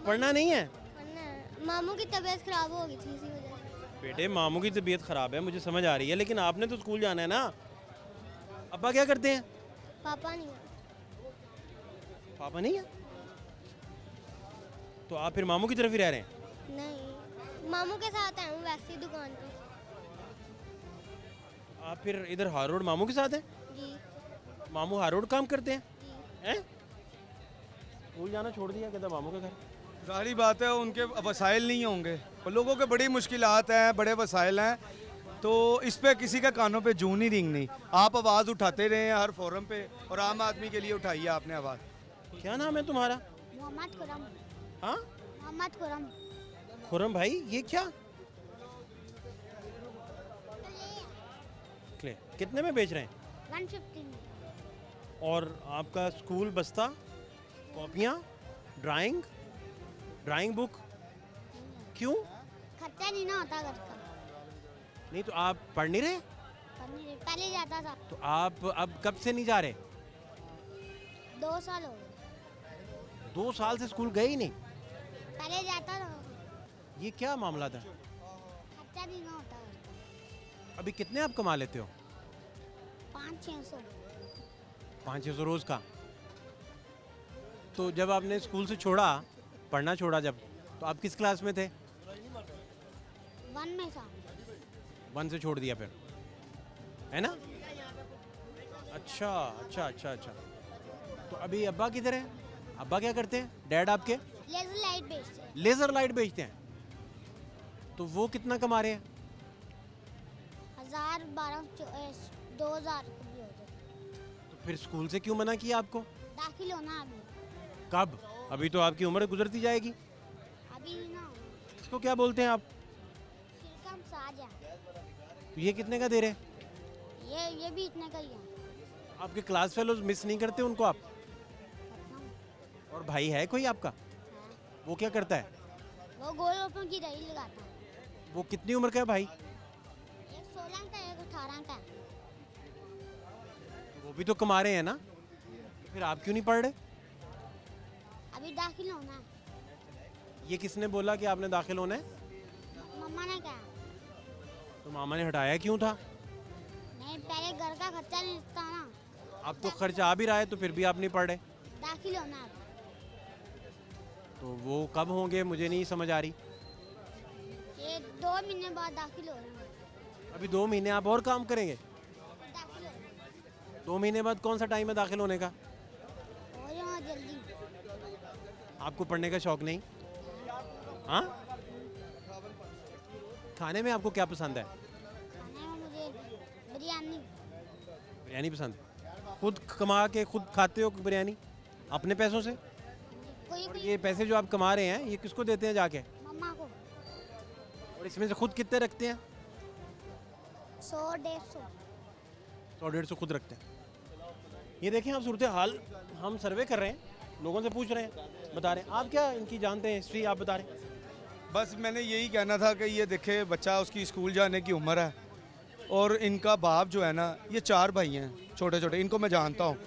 [SPEAKER 3] पढ़ना नहीं है?
[SPEAKER 10] पढ़ना है। मामू की तबीयत खराब हो गई थी इसी वजह से।
[SPEAKER 3] बेटे मामू की तबीयत ख़राब है, मुझे समझ आ रही है, लेकिन आपने तो स्कूल जाना है ना। अब्बा क्या करते हैं?
[SPEAKER 10] पापा नहीं है।
[SPEAKER 3] पापा नहीं है, तो आप फिर मामू की तरफ ही रह रहे हैं?
[SPEAKER 10] नहीं, मामू के साथ आया हूँ वैसे ही दुकान पे।
[SPEAKER 3] आप फिर इधर हार रोड मामू के साथ हैं?
[SPEAKER 10] जी।
[SPEAKER 3] मामू हार रोड काम करते हैं?
[SPEAKER 10] जी।
[SPEAKER 3] हैं? स्कूल जाना छोड़ दिया, कहता मामू के घर।
[SPEAKER 9] सारी बात है, उनके वसाइल नहीं होंगे और लोगों के बड़ी मुश्किलात हैं, बड़े वसाइल हैं, तो इस पे किसी का कानों पे जूं नहीं रिंगनी। आप आवाज़ उठाते रहे हर फोरम पे, और आम आदमी के लिए उठाइए आपने आवाज़।
[SPEAKER 3] क्या नाम है तुम्हारा?
[SPEAKER 10] मोहम्मद खुरम।
[SPEAKER 3] हाँ,
[SPEAKER 10] मोहम्मद खुरम।
[SPEAKER 3] खुरम भाई, ये क्या क्ले कितने में बेच रहे हैं?
[SPEAKER 10] 150 में।
[SPEAKER 3] और आपका स्कूल बस्ता, कॉपियाँ, ड्राइंग बुक, क्यों
[SPEAKER 10] खर्चा नहीं ना होता घर का।
[SPEAKER 3] नहीं? तो आप पढ़ नहीं रहे?
[SPEAKER 10] पहले जाता था।
[SPEAKER 3] तो आप अब कब से नहीं जा रहे?
[SPEAKER 10] 2 साल हो गए।
[SPEAKER 3] 2 साल से स्कूल गए ही नहीं?
[SPEAKER 10] पहले जाता था।
[SPEAKER 3] ये क्या मामला था?
[SPEAKER 10] खर्चा नहीं ना होता घर का।
[SPEAKER 3] अभी कितने आप कमा लेते हो?
[SPEAKER 10] 500-600।
[SPEAKER 3] 500 रोज़ का? तो जब आपने स्कूल से छोड़ा, पढ़ना छोड़ा जब, तो आप किस क्लास में थे?
[SPEAKER 10] 1 में था।
[SPEAKER 3] 1 से छोड़ दिया फिर, है ना? अच्छा अच्छा अच्छा अच्छा। तो अभी अब्बा किधर है? अब्बा क्या करते हैं? डैड आपके
[SPEAKER 10] लेजर लाइट बेचते हैं।
[SPEAKER 3] लेज़र लाइट बेचते हैं। तो वो कितना कमा रहे हैं?
[SPEAKER 10] 1000, 1200, 2000 भी हो जाए।
[SPEAKER 3] तो फिर स्कूल से क्यों मना किया आपको?
[SPEAKER 10] दाखिल होना अभी।
[SPEAKER 3] कब? अभी तो आपकी उम्र गुजरती जाएगी।
[SPEAKER 10] अभी ना।
[SPEAKER 3] इसको क्या बोलते हैं आप?
[SPEAKER 10] शिरकम साजा।
[SPEAKER 3] तो ये कितने का दे रहे हैं?
[SPEAKER 10] ये भी इतने का ही है।
[SPEAKER 3] आपके क्लास फेलोज मिस नहीं करते उनको आप? और भाई है कोई आपका? वो क्या करता है?
[SPEAKER 10] वो गोलगप्पों की रेहड़ी लगाता है।
[SPEAKER 3] वो कितनी उम्र का है भाई?
[SPEAKER 10] एक 16 का है, एक 18 का है।
[SPEAKER 3] वो भी तो कमा रहे हैं ना, तो फिर आप क्यों नहीं पढ़ रहे?
[SPEAKER 10] अभी दाखिल होना है।
[SPEAKER 3] ये किसने बोला कि आपने दाखिल होना है?
[SPEAKER 10] मम्मा ने कहा।
[SPEAKER 3] तो मामा ने हटाया क्यों था?
[SPEAKER 10] नहीं, पहले घर का खर्चा नहीं था ना।
[SPEAKER 3] अब तो खर्च आ भी रहा है, तो फिर भी आप नहीं पढ़ रहे।
[SPEAKER 10] दाखिल होना है।
[SPEAKER 3] तो वो कब होंगे मुझे नहीं समझ आ रही।
[SPEAKER 10] ये 2 महीने बाद दाखिल हो रहे हैं।
[SPEAKER 3] अभी 2 महीने आप और काम करेंगे?
[SPEAKER 10] दाखिल हो रहे हैं।
[SPEAKER 3] 2 महीने बाद कौन सा टाइम है दाखिल होने का?
[SPEAKER 10] हो जाऊंगा जल्दी।
[SPEAKER 3] आपको पढ़ने का शौक नहीं? हाँ, खाने में आपको क्या पसंद है?
[SPEAKER 10] खाने में मुझे बिरयानी।
[SPEAKER 3] बिरयानी पसंद है। खुद कमा के खुद खाते हो बिरयानी अपने पैसों से?
[SPEAKER 10] कोई
[SPEAKER 3] और ये पैसे जो आप कमा रहे हैं ये किसको देते हैं जाके?
[SPEAKER 10] मम्मा को
[SPEAKER 3] और इसमें से खुद कितने रखते हैं?
[SPEAKER 10] 100-150।
[SPEAKER 3] 100-150 खुद रखते हैं। ये देखें आप सूरत हाल, हम सर्वे कर रहे हैं, लोगों से पूछ रहे हैं, बता रहे हैं। आप क्या इनकी जानते हैं हिस्ट्री, आप बता रहे हैं?
[SPEAKER 9] बस मैंने यही कहना था कि ये देखे बच्चा, उसकी स्कूल जाने की उम्र है और इनका बाप जो है ना, ये 4 भाई हैं छोटे छोटे, इनको मैं जानता हूँ।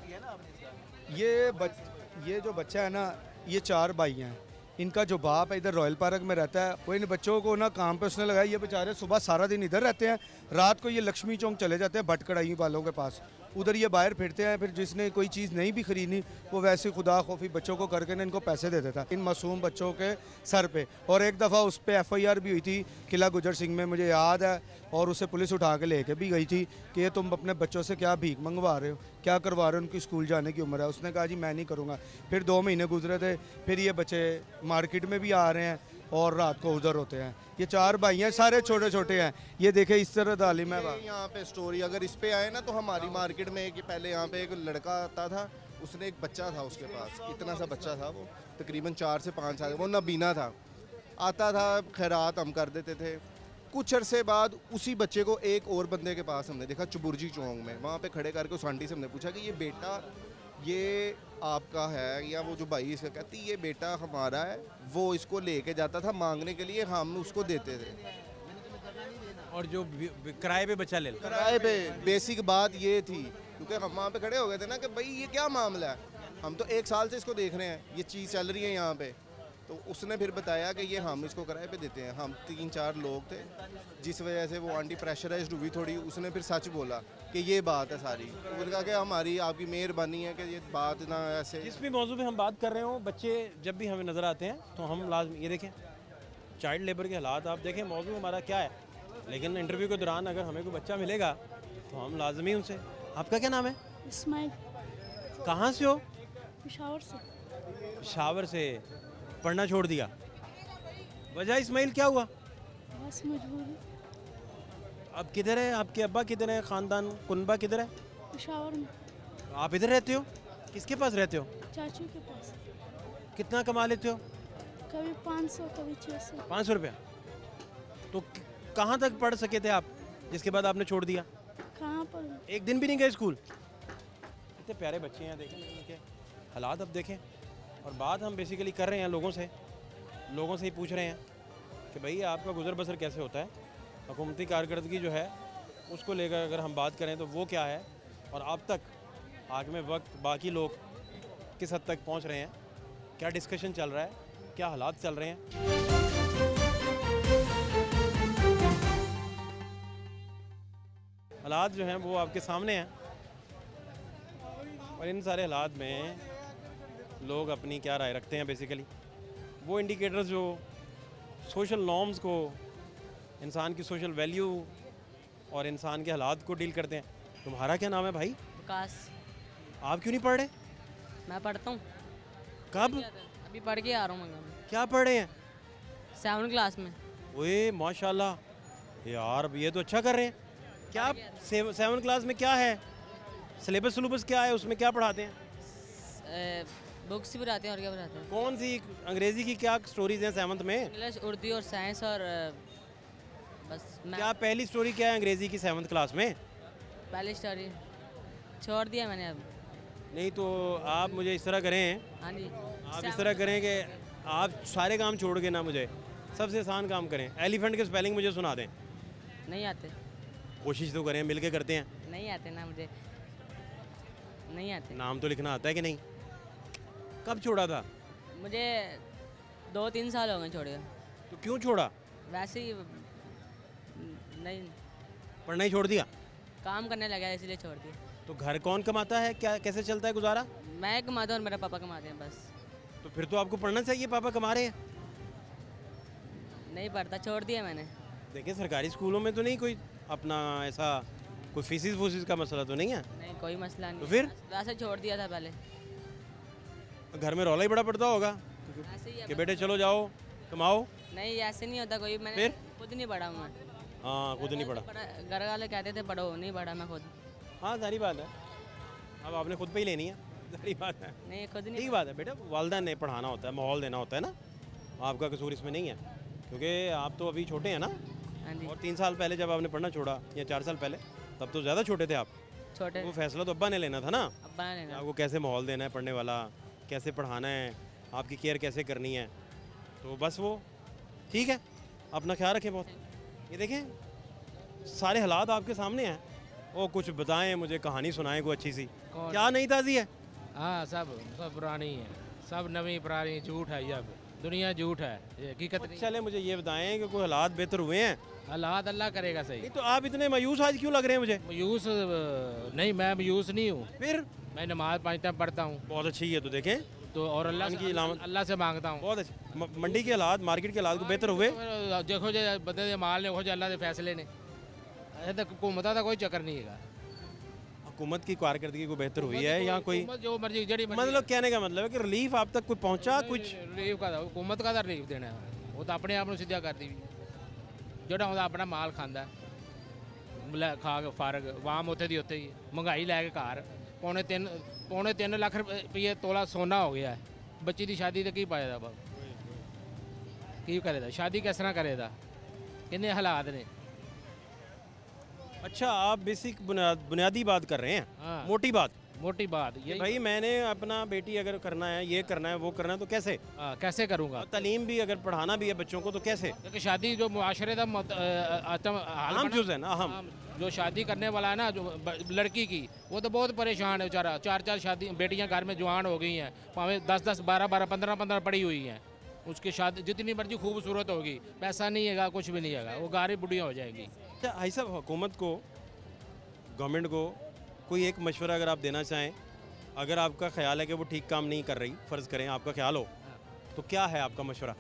[SPEAKER 9] ये जो बच्चा है ना, ये 4 भाई हैं। इनका जो बाप है इधर रॉयल पार्क में रहता है, वो इन बच्चों को ना काम पे उसने लगाया। ये बेचारे सुबह सारा दिन इधर रहते हैं, रात को ये लक्ष्मी चौक चले जाते हैं भट कढ़ाई वालों के पास, उधर ये बाहर फिरते हैं। फिर जिसने कोई चीज़ नहीं भी खरीदनी वो वैसे खुदा खौफी बच्चों को करके ना इनको पैसे दे देता इन मासूम बच्चों के सर पे। और एक दफ़ा उस पर FIR भी हुई थी किला गुजर सिंह में, मुझे याद है, और उसे पुलिस उठा के लेके भी गई थी कि ये तुम अपने बच्चों से क्या भीख मंगवा रहे हो, क्या करवा रहे हो, उनकी स्कूल जाने की उम्र है। उसने कहा जी मैं नहीं करूँगा। फिर 2 महीने गुजरे थे, फिर ये बच्चे मार्केट में भी आ रहे हैं और रात को उधर होते हैं। ये 4 भाई हैं, सारे छोटे छोटे हैं। ये देखे इस तरह तालीम है।
[SPEAKER 11] यहाँ पे स्टोरी अगर इस पे आए ना, तो हमारी मार्केट में कि पहले यहाँ पे एक लड़का आता था, उसने एक बच्चा था उसके पास, इतना सा बच्चा था वो, तकरीबन 4 से 5 साल, वो नबीना था। आता था, खैरात हम कर देते थे। कुछ अरसे बाद उसी बच्चे को एक और बंदे के पास हमने देखा चुबुर्जी चौक में, वहाँ पे खड़े करके उस आंटी से हमने पूछा कि ये बेटा ये आपका है या वो जो भाई इसका, कहती ये बेटा हमारा है, वो इसको लेके जाता था मांगने के लिए, हम उसको देते थे।
[SPEAKER 3] और जो किराए पे बच्चा ले
[SPEAKER 11] किराए पे, बेसिक बात ये थी, क्योंकि हम वहाँ पे खड़े हो गए थे ना कि भाई ये क्या मामला है, हम तो 1 साल से इसको देख रहे हैं, ये चीज़ चल रही है यहाँ पे। तो उसने फिर बताया कि ये हम इसको किराए पे देते हैं। हम 3-4 लोग थे, जिस वजह से वो आंटी प्रेशराइज्ड हुई थोड़ी। उसने फिर सच बोला कि ये बात है सारी। उन्होंने कहा कि हमारी आपकी मेहरबानी है कि ये बात ना ऐसे।
[SPEAKER 3] जिस भी मौजू पे हम बात कर रहे हो, बच्चे जब भी हमें नज़र आते हैं तो हम लाजमी ये देखें चाइल्ड लेबर के हालात, आप देखें मौजू हमारा क्या है। लेकिन इंटरव्यू के दौरान अगर हमें कोई बच्चा मिलेगा तो हम लाजमी उनसे, आपका क्या नाम है?
[SPEAKER 12] इस्माइल।
[SPEAKER 3] कहाँ से हो?
[SPEAKER 12] पेशावर से।
[SPEAKER 3] पेशावर से। पढ़ना छोड़ दिया, वजह इस्माइल क्या हुआ?
[SPEAKER 12] बस मजबूरी।
[SPEAKER 3] अब किधर है आपके अब्बा, किधर है, ख़ानदान कुनबा किधर है?
[SPEAKER 12] पेशावर में।
[SPEAKER 3] आप इधर रहते हो? किसके पास रहते हो?
[SPEAKER 12] चाचू के पास।
[SPEAKER 3] कितना कमा लेते हो?
[SPEAKER 12] कभी 500 कभी 600।
[SPEAKER 3] 500 रुपया। तो कहाँ तक पढ़ सके थे आप जिसके बाद आपने छोड़ दिया?
[SPEAKER 12] कहाँ पर?
[SPEAKER 3] एक दिन भी नहीं गए स्कूल? इतने प्यारे बच्चे हैं, देखें इनके हालात अब देखें। और बात हम बेसिकली कर रहे हैं लोगों से ही पूछ रहे हैं कि भाई आपका गुजर बसर कैसे होता है, हुकूमती कारकर्दगी जो है उसको लेकर अगर हम बात करें तो वो क्या है, और अब तक आगे वक्त बाकी लोग किस हद तक पहुंच रहे हैं, क्या डिस्कशन चल रहा है, क्या हालात चल रहे हैं। हालात जो हैं वो आपके सामने हैं, और इन सारे हालात में लोग अपनी क्या राय रखते हैं। बेसिकली वो इंडिकेटर्स जो सोशल नॉर्म्स को, इंसान की सोशल वैल्यू और इंसान के हालात को डील करते हैं। तुम्हारा क्या नाम है भाई?
[SPEAKER 13] विकास।
[SPEAKER 3] आप क्यों नहीं पढ़ रहे?
[SPEAKER 13] मैं पढ़ता हूँ।
[SPEAKER 3] कब?
[SPEAKER 13] अभी पढ़ के आ रहा हूँ मैं।
[SPEAKER 3] क्या पढ़ रहे हैं?
[SPEAKER 13] 7वीं क्लास में।
[SPEAKER 3] ओए माशाल्लाह यार, ये तो अच्छा कर रहे हैं। क्या 7वीं क्लास में क्या है सिलेबस क्या है, उसमें क्या पढ़ाते हैं?
[SPEAKER 13] बुक्स ही पढ़ाते हैं, और क्या पढ़ाते हैं?
[SPEAKER 3] कौन सी अंग्रेजी की क्या स्टोरीज हैं 7th में?
[SPEAKER 13] इंग्लिश, उर्दू और साइंस, और बस।
[SPEAKER 3] क्या पहली स्टोरी क्या है अंग्रेजी की 7th क्लास में?
[SPEAKER 13] पहली स्टोरी छोड़ दिया मैंने अब।
[SPEAKER 3] नहीं तो आप मुझे इस तरह करें,
[SPEAKER 13] हाँ जी,
[SPEAKER 3] आप इस तरह करें कि आप सारे काम छोड़ के ना मुझे सबसे आसान काम करें, एलिफेंट के स्पेलिंग मुझे सुना दें।
[SPEAKER 13] नहीं आते।
[SPEAKER 3] कोशिश तो करें, मिल के करते हैं।
[SPEAKER 13] नहीं आते ना मुझे, नहीं आते।
[SPEAKER 3] नाम तो लिखना आता है कि नहीं? कब छोड़ा था?
[SPEAKER 13] मुझे 2-3 साल हो गए छोड़े।
[SPEAKER 3] तो क्यों छोड़ा?
[SPEAKER 13] वैसे ही नहीं,
[SPEAKER 3] पढ़ना ही छोड़ दिया?
[SPEAKER 13] काम करने लगा इसलिए छोड़ दिया।
[SPEAKER 3] तो घर कौन कमाता है, क्या कैसे चलता है गुजारा?
[SPEAKER 13] मैं कमाता हूँ और मेरा पापा कमाते हैं बस।
[SPEAKER 3] तो फिर तो आपको पढ़ना चाहिए, पापा कमा रहे हैं।
[SPEAKER 13] नहीं पढ़ता, छोड़ दिया मैंने।
[SPEAKER 3] देखिए सरकारी स्कूलों में तो नहीं कोई अपना ऐसा कोई फीसिस वूसिस का मसला तो नहीं है?
[SPEAKER 13] नहीं कोई मसला नहीं।
[SPEAKER 3] तो फिर
[SPEAKER 13] वैसे छोड़ दिया था पहले।
[SPEAKER 3] घर में रौला ही बड़ा पड़ता होगा
[SPEAKER 13] ऐसे ही है
[SPEAKER 3] कि
[SPEAKER 13] बस।
[SPEAKER 3] बेटे चलो जाओ कमाओ।
[SPEAKER 13] नहीं ऐसे नहीं होता कोई, मैंने
[SPEAKER 3] फिर?
[SPEAKER 13] खुद नहीं पढ़ा मैं।
[SPEAKER 3] हाँ खुद नहीं पढ़ा।
[SPEAKER 13] घर वाले कहते थे पढ़ो, नहीं पढ़ा मैं खुद।
[SPEAKER 3] हाँ सारी बात है, अब आपने खुद पे ही लेनी है, सारी बात है।
[SPEAKER 13] नहीं खुद नहीं।
[SPEAKER 3] ठीक बात है बेटा, वालदा ने पढ़ाना होता है, माहौल देना होता है ना, आपका कसूर इसमें नहीं है, क्योंकि आप तो अभी छोटे हैं ना। और 3 साल पहले जब आपने पढ़ना छोड़ा या 4 साल पहले, तब तो ज़्यादा छोटे थे आप।
[SPEAKER 13] छोटे।
[SPEAKER 3] वो फैसला तो अब्बा ने लेना था ना,
[SPEAKER 13] अब्बा ने लेना।
[SPEAKER 3] आपको कैसे माहौल देना है पढ़ने वाला, कैसे पढ़ाना है, आपकी केयर कैसे करनी है, तो बस वो ठीक है, अपना ख्याल रखें बहुत। ये देखें सारे हालात आपके सामने हैं, वो कुछ बताएं मुझे, कहानी सुनाएं कोई अच्छी सी। क्या नई ताज़ी है?
[SPEAKER 14] हाँ सब पुरानी है, सब नवी पुरानी, झूठ है, ये दुनिया झूठ है, ये हकीकत नहीं।
[SPEAKER 3] चले मुझे ये बताएं कि कोई हालात बेहतर हुए हैं?
[SPEAKER 14] हालात अल्लाह करेगा सही।
[SPEAKER 3] नहीं तो आप इतने मायूस आज क्यों लग रहे हैं मुझे?
[SPEAKER 14] मायूस नहीं, मैं मायूस नहीं हूँ।
[SPEAKER 3] फिर
[SPEAKER 14] मैं नमाज 5 टाइम पढ़ता हूँ।
[SPEAKER 3] बहुत अच्छी है, तो देखें
[SPEAKER 14] तो और अल्लाह से मांगता हूँ।
[SPEAKER 3] बहुत अच्छी। मंडी के हालात, मार्केट के हालात को बेहतर हुए?
[SPEAKER 14] देखो जो बंदे दे माल ने, जो अल्लाह के फैसले ने, हुकूमत का कोई चक्कर नहीं है।
[SPEAKER 3] हुकूमत की कारकर्दगी को बेहतर हुई है या कोई
[SPEAKER 14] जो मर्जी जड़ी
[SPEAKER 3] मतलब कहने का मतलब है कि रिलीफ आप तक कोई पहुंचा? कुछ
[SPEAKER 14] रिलीफ का हुकूमत का रिलीफ देना है, वो तो अपने आप सीधा कर दी जोड़ा होंदा अपना माल खांदा खा के फारग वाम उत्थे दी उत्थे ही महंगाई लैके घर पौने 3 लाख रुपये तोला सोना हो गया है। बच्ची की शादी तो की पाएगा बाब, की करेगा शादी किस तरह करेगा, किन्ने हालात ने।
[SPEAKER 3] अच्छा आप बेसिक बुनियादी बात कर रहे हैं।
[SPEAKER 14] हाँ।
[SPEAKER 3] मोटी बात
[SPEAKER 14] ये
[SPEAKER 3] भाई मैंने अपना बेटी अगर करना है, ये करना है, वो करना है, तो कैसे?
[SPEAKER 14] कैसे करूँगा?
[SPEAKER 3] तालीम भी अगर पढ़ाना भी है बच्चों को तो कैसे?
[SPEAKER 14] क्योंकि शादी जो मुआशरे का
[SPEAKER 3] अहम चीज़ है ना, अहम
[SPEAKER 14] जो शादी करने वाला है ना, जो लड़की की, वो तो बहुत परेशान है बेचारा। 4 शादी बेटियां घर में जवान हो गई हैं, भावें 10 12 15 पड़ी हुई हैं। उसकी शादी जितनी मर्जी खूबसूरत होगी, पैसा नहीं है, कुछ भी नहीं है, वो गारी बुढ़िया हो जाएगी।
[SPEAKER 3] अच्छा ऐसा हुकूमत को, गवर्नमेंट को कोई एक मशवरा अगर आप देना चाहें, अगर आपका ख्याल है कि वो ठीक काम नहीं कर रही, फ़र्ज़ करें आपका ख्याल हो, तो क्या है आपका मशवरा?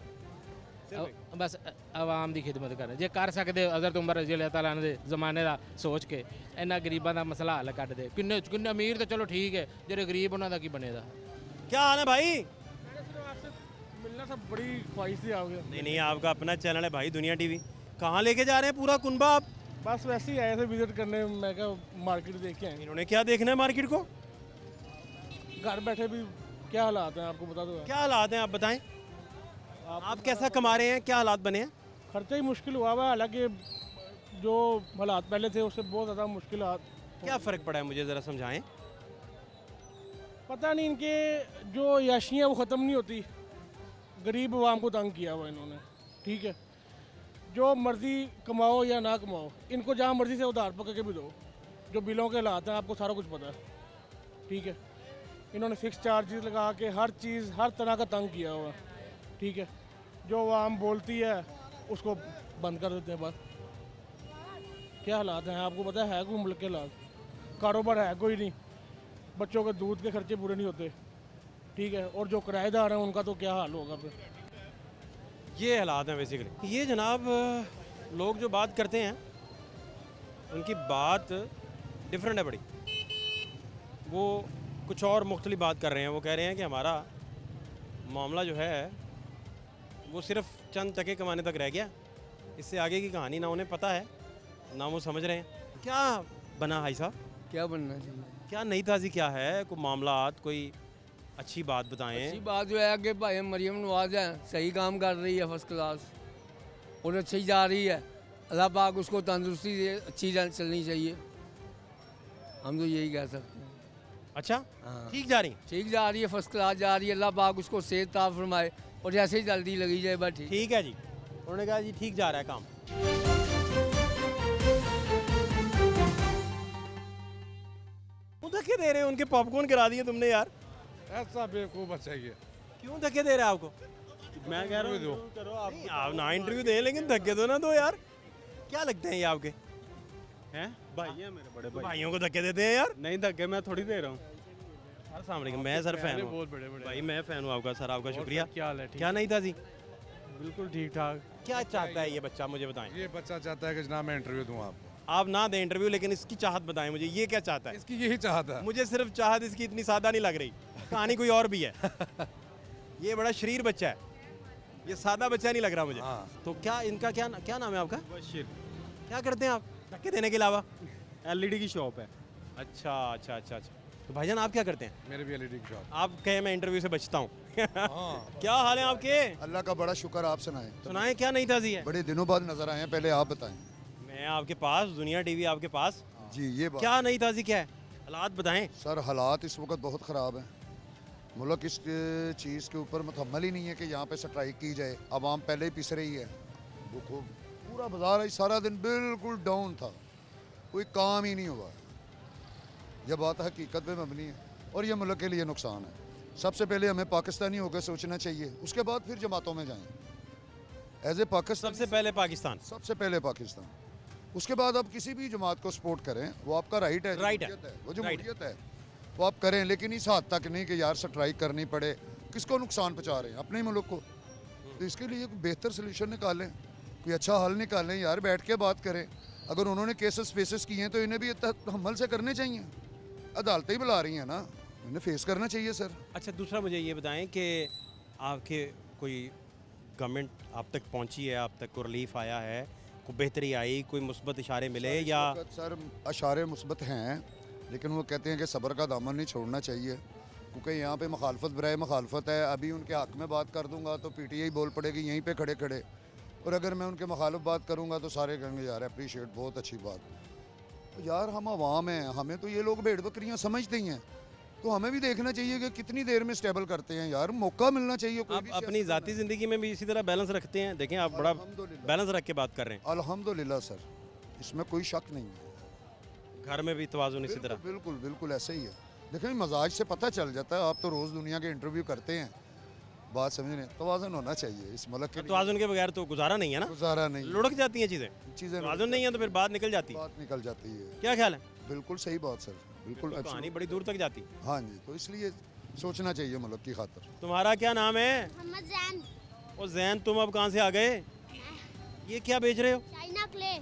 [SPEAKER 14] बस आवाम की खिदमत करें जे कर सकते। हज़रत उमर रज़ी अल्लाह तआला दे ज़माने का सोच के इन्होंने गरीबों का मसला हल कट दे। किन्ने अमीर तो चलो ठीक है, जो गरीब उन्होंने की बनेगा।
[SPEAKER 3] क्या हाल है भाई?
[SPEAKER 2] मिलना सब बड़ी ख्वाहिश थी आपके।
[SPEAKER 3] नहीं आपका अपना चैनल है भाई, दुनिया टीवी। कहाँ लेके जा रहे हैं पूरा कुनबा आप?
[SPEAKER 2] बस वैसे ही आए थे विजिट करने, मैं क्या मार्केट देख के आए।
[SPEAKER 3] इन्होंने क्या देखना है मार्केट को?
[SPEAKER 2] घर बैठे भी क्या हालात हैं आपको बता दो।
[SPEAKER 3] क्या हालात हैं आप बताएं, आप कैसा कमा रहे हैं, क्या हालात बने हैं?
[SPEAKER 2] खर्चा ही मुश्किल हुआ हुआ है, हालांकि जो हालात पहले थे उससे बहुत ज़्यादा मुश्किल।
[SPEAKER 3] क्या फ़र्क पड़ा है मुझे ज़रा समझाएं।
[SPEAKER 2] पता नहीं, इनके जो याशियाँ वो ख़त्म नहीं होती, गरीब आवाम को तंग किया हुआ इन्होंने। ठीक है, जो मर्ज़ी कमाओ या ना कमाओ, इनको जहाँ मर्ज़ी से उधार पकड़ के भी दो। जो बिलों के हालात हैं आपको सारा कुछ पता है। ठीक है, इन्होंने फिक्स चार्जेस लगा के हर चीज़ हर तरह का तंग किया हुआ। ठीक है, जो आवाम बोलती है उसको बंद कर देते हैं बस। क्या हालात हैं आपको पता है कोई मुल्क के हालात? कारोबार है कोई नहीं, बच्चों के दूध के खर्चे पूरे नहीं होते। ठीक है, और जो किराएदार हैं उनका तो क्या हाल होगा फिर।
[SPEAKER 3] ये हालात हैं बेसिकली। ये जनाब लोग जो बात करते हैं उनकी बात डिफरेंट है बड़ी, वो कुछ और मुख्तलिफ बात कर रहे हैं। वो कह रहे हैं कि हमारा मामला जो है वो सिर्फ चंद टके कमाने तक रह गया, इससे आगे की कहानी ना उन्हें पता है ना वो समझ रहे हैं। क्या बना भाई साहब?
[SPEAKER 15] क्या बनना चाहिए?
[SPEAKER 3] क्या नई ताज़ी क्या है? कोई मामलात, कोई अच्छी बात बताएं।
[SPEAKER 15] अच्छी बात जो है कि भाई मरियम नवाज है, सही काम कर रही है, फर्स्ट क्लास, और अच्छी जा रही है। अल्लाह पाक उसको तंदुरुस्ती से अच्छी चलनी चाहिए, हम तो यही कह सकते हैं।
[SPEAKER 3] अच्छा,
[SPEAKER 15] हाँ,
[SPEAKER 3] ठीक जा रही?
[SPEAKER 15] ठीक जा रही है, फर्स्ट क्लास जा रही है। अल्लाह पाक उसको सेहत ताब फरमाए और जैसे ही जल्दी लगी जाए बस
[SPEAKER 3] ठीक है जी। उन्होंने कहा जी ठीक जा रहा है काम। धक्के दे रहे हैं, उनके पॉपकॉर्न गिरा दिए तुमने यार।
[SPEAKER 16] ऐसा बेवकूफ़ चाहिए।
[SPEAKER 3] क्यों धक्के दे रहे हैं आपको? मैं कह रहा हूँ करो आप ना इंटरव्यू दें, लेकिन धक्के दो ना दो यार। क्या लगते हैं ये आपके? हैं भाई हैं मेरे बड़े भाई। भाइयों को धक्के देते हैं यार?
[SPEAKER 17] नहीं धक्के मैं थोड़ी दे रहा हूँ।
[SPEAKER 3] अस्सलाम वालेकुम, मैं सर फ़ैन हूँ।
[SPEAKER 4] बहुत बड़े बड़े
[SPEAKER 3] भाई मैं फ़ैन हूँ आपका सर, आपका शुक्रिया।
[SPEAKER 4] क्या हाल है? ठीक
[SPEAKER 3] क्या नहीं था जी?
[SPEAKER 4] बिल्कुल ठीक ठाक।
[SPEAKER 3] क्या चाहता है ये बच्चा, मुझे बताएं।
[SPEAKER 16] ये बच्चा चाहता है कि जनाब मैं इंटरव्यू दूँ आपको।
[SPEAKER 3] आप ना दें इंटरव्यू, लेकिन इसकी चाहत बताएं मुझे, ये क्या चाहता है?
[SPEAKER 16] इसकी यही चाहत है।
[SPEAKER 3] मुझे सिर्फ चाहत इसकी इतनी सादा नहीं लग रही, कहानी कोई और भी है। ये बड़ा शरीर बच्चा है, ये सादा बच्चा नहीं लग रहा मुझे। तो क्या इनका क्या नाम है आपका?
[SPEAKER 5] बशीर।
[SPEAKER 3] क्या करते हैं आप धक्के देने के अलावा?
[SPEAKER 5] LED की शॉप है।
[SPEAKER 3] अच्छा। तो भाईजान आप क्या करते हैं?
[SPEAKER 16] मेरे भी LED की शॉप।
[SPEAKER 3] आप कहे मैं इंटरव्यू से बचता हूँ। क्या हाल है आपके?
[SPEAKER 1] अल्लाह का बड़ा शुक्र, आप सुनाएं।
[SPEAKER 3] सुनाएं, क्या नहीं था जी?
[SPEAKER 1] बड़े दिनों बाद नजर आए हैं, पहले आप बताएं।
[SPEAKER 3] मैं आपके पास, दुनिया टीवी आपके पास।
[SPEAKER 1] जी ये बात।
[SPEAKER 3] क्या नहीं था जी, क्या है हालात बताएं।
[SPEAKER 1] सर हालात इस वक्त बहुत ख़राब हैं। मुल्क इस चीज़ के ऊपर मुतहम्मल ही नहीं है कि यहाँ पे स्ट्राइक की जाए। आवाम पहले ही पिस रही है, वो पूरा बाजार है सारा दिन बिल्कुल डाउन था, कोई काम ही नहीं हुआ। यह बात हकीकत पे मबनी है और ये मुल्क के लिए नुकसान है। सबसे पहले हमें पाकिस्तानी होकर सोचना चाहिए, उसके बाद फिर जमातों में जाएं। एज ए पाकिस्तान
[SPEAKER 3] सबसे पहले पाकिस्तान,
[SPEAKER 1] सबसे पहले पाकिस्तान, उसके बाद आप किसी भी जमात को सपोर्ट करें, वो आपका राइट है, वो जमहूरियत है, वो आप करें, लेकिन इस हद तक नहीं कि यार स्ट्राइक करनी पड़े। किसको नुकसान पहुँचा रहे हैं? अपने ही मुल्क को। तो इसके लिए कोई बेहतर सोल्यूशन निकालें, कोई अच्छा हल निकालें यार, बैठ के बात करें। अगर उन्होंने केसेस फेसेस किए हैं तो इन्हें भी तहम्मुल से करने चाहिए। अदालतें ही बुला रही हैं ना, इन्हें फेस करना चाहिए सर।
[SPEAKER 3] अच्छा, दूसरा मुझे ये बताएं कि आपके कोई गवर्नमेंट आप तक पहुंची है, आप तक को रिलीफ आया है, कोई बेहतरी आई, कोई मुस्बत इशारे मिले या?
[SPEAKER 1] सर इशारे मुस्बत हैं, लेकिन वो कहते हैं कि सब्र का दामन नहीं छोड़ना चाहिए, क्योंकि यहाँ पे मुखालफत बराए मुखालफत है। अभी उनके हक़ में बात कर दूंगा तो PTI बोल पड़ेगी यहीं पे खड़े खड़े, और अगर मैं उनके मुखालिफ बात करूँगा तो सारे कहेंगे यार अप्रीशिएट, बहुत अच्छी बात। तो यार हम आवाम हैं, हमें तो ये लोग भेड़ बकरियाँ समझते ही हैं, तो हमें भी देखना चाहिए कि कितनी देर में स्टेबल करते हैं यार, मौका मिलना चाहिए।
[SPEAKER 3] आप अपनी ज़ाती ज़िंदगी में भी इसी तरह बैलेंस रखते हैं? देखें आप बड़ा बैलेंस रख के बात कर रहे हैं।
[SPEAKER 1] अल्हम्दुलिल्लाह सर, इसमें कोई शक नहीं है।
[SPEAKER 3] घर में भी तवाज़ुन इसी तरह?
[SPEAKER 1] बिल्कुल बिल्कुल ऐसे ही है। देखें मजाज से पता चल जाता है, आप तो रोज़ दुनिया के इंटरव्यू करते हैं, बात समझ रहे हैं। तवाज़ुन होना चाहिए इस मुल्क के।
[SPEAKER 3] तवाज़ुन के बगैर तो गुजारा नहीं है ना?
[SPEAKER 1] गुजारा नहीं,
[SPEAKER 3] लुढ़क जाती हैं चीज़ें। तवाज़ुन नहीं है तो फिर बात निकल जाती है।
[SPEAKER 1] बात निकल जाती है।
[SPEAKER 3] क्या ख्याल है?
[SPEAKER 1] बिल्कुल सही बात सर, बिल्कुल।
[SPEAKER 3] कहानी बड़ी दूर तक जाती।
[SPEAKER 1] हाँ जी, तो इसलिए सोचना चाहिए मुल्क की खातिर।
[SPEAKER 3] तुम्हारा क्या नाम है?
[SPEAKER 10] मोहम्मद जैन।
[SPEAKER 3] ओ जैन, तुम अब कहाँ से आ गए? ये क्या बेच रहे हो?
[SPEAKER 10] China clay.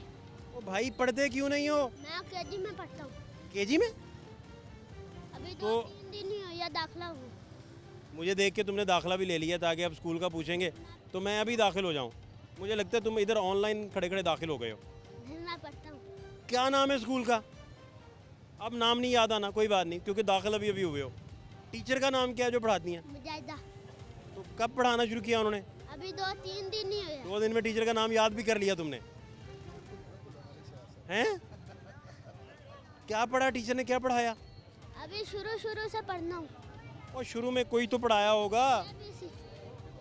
[SPEAKER 3] ओ भाई, पढ़ते क्यों नहीं हो?
[SPEAKER 10] मैं KG में पढ़ता हूँ।
[SPEAKER 3] KG में?
[SPEAKER 10] अभी तो 3 दिन ही हुआ दाखिला हूँ।
[SPEAKER 3] मुझे देख के तुमने दाखिला भी ले लिया ताकि अब स्कूल का पूछेंगे तो मैं अभी दाखिल हो जाऊँ। मुझे लगता है तुम इधर ऑनलाइन खड़े खड़े दाखिल हो गए हो।
[SPEAKER 10] मैं पढ़ता हूँ।
[SPEAKER 3] क्या नाम है स्कूल का? अब नाम नहीं याद आना, कोई बात नहीं, क्योंकि दाखिल अभी हुए हो। टीचर का नाम क्या है जो पढ़ाती हैं?
[SPEAKER 10] मुजाहिदा।
[SPEAKER 3] तो कब पढ़ाना शुरू किया उन्होंने?
[SPEAKER 10] अभी 2-3 दिन ही हुए।
[SPEAKER 3] 2 दिन में टीचर का नाम याद भी कर लिया तुमने? हैं? क्या पढ़ा टीचर ने, क्या पढ़ाया?
[SPEAKER 10] अभी शुरू से पढ़ना हूँ।
[SPEAKER 3] और शुरू में कोई तो पढ़ाया होगा।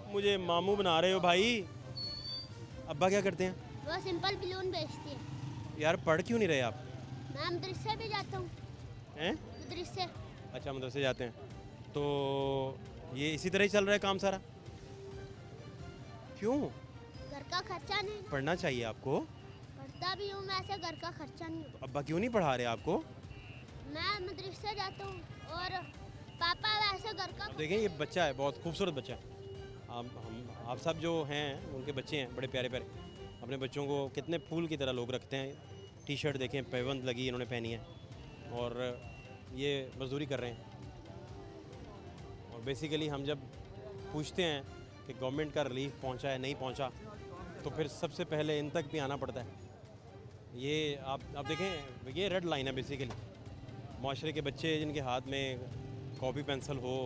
[SPEAKER 3] मुझे मामू बना रहे हो भाई। अब्बा क्या करते हैं?
[SPEAKER 10] वो सिंपल बलून बेचती है।
[SPEAKER 3] यार पढ़ क्यों नहीं रहे आप?
[SPEAKER 10] मैं मदरसे भी जाता हूँ।
[SPEAKER 3] हैं?
[SPEAKER 10] मदरसे।
[SPEAKER 3] अच्छा, मदरसे जाते हैं। तो ये इसी तरह ही चल रहा है काम सारा? क्यों?
[SPEAKER 10] घर का खर्चा नहीं।
[SPEAKER 3] पढ़ना चाहिए आपको।
[SPEAKER 10] पढ़ता भी हूँ, वैसे घर का खर्चा नहीं होता।
[SPEAKER 3] अब्बा क्यों नहीं पढ़ा रहे आपको?
[SPEAKER 10] मैं मदरसे जाता हूँ और पापा वैसे घर का।
[SPEAKER 3] देखें ये बच्चा है, बहुत खूबसूरत बच्चा है। आप सब जो हैं उनके बच्चे हैं, बड़े प्यारे प्यारे। अपने बच्चों को कितने फूल की तरह लोग रखते हैं। टी-शर्ट देखें, पैबंद लगी इन्होंने पहनी है और ये मजदूरी कर रहे हैं। और बेसिकली हम जब पूछते हैं कि गवर्नमेंट का रिलीफ पहुंचा है नहीं पहुंचा, तो फिर सबसे पहले इन तक भी आना पड़ता है। ये आप देखें, ये रेड लाइन है बेसिकली। माशरे के बच्चे जिनके हाथ में कॉपी पेंसिल हो,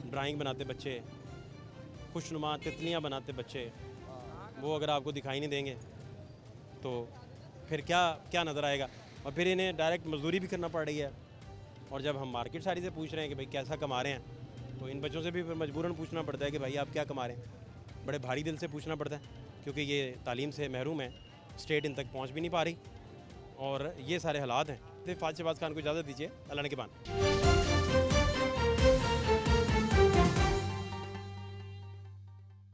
[SPEAKER 3] ड्राइंग बनाते बच्चे, खुशनुमा तितलियाँ बनाते बच्चे, वो अगर आपको दिखाई नहीं देंगे तो फिर क्या नज़र आएगा? और फिर इन्हें डायरेक्ट मजदूरी भी करना पड़ रही है। और जब हम मार्केट सारी से पूछ रहे हैं कि भाई कैसा कमा रहे हैं, तो इन बच्चों से भी फिर मजबूरन पूछना पड़ता है कि भाई आप क्या कमा रहे हैं। बड़े भारी दिल से पूछना पड़ता है, क्योंकि ये तालीम से महरूम है, स्टेट इन तक पहुँच भी नहीं पा रही, और ये सारे हालात हैं। तो फाज़ शहबाज खान को इजाज़त दीजिए, अल्लाह ने के बाद।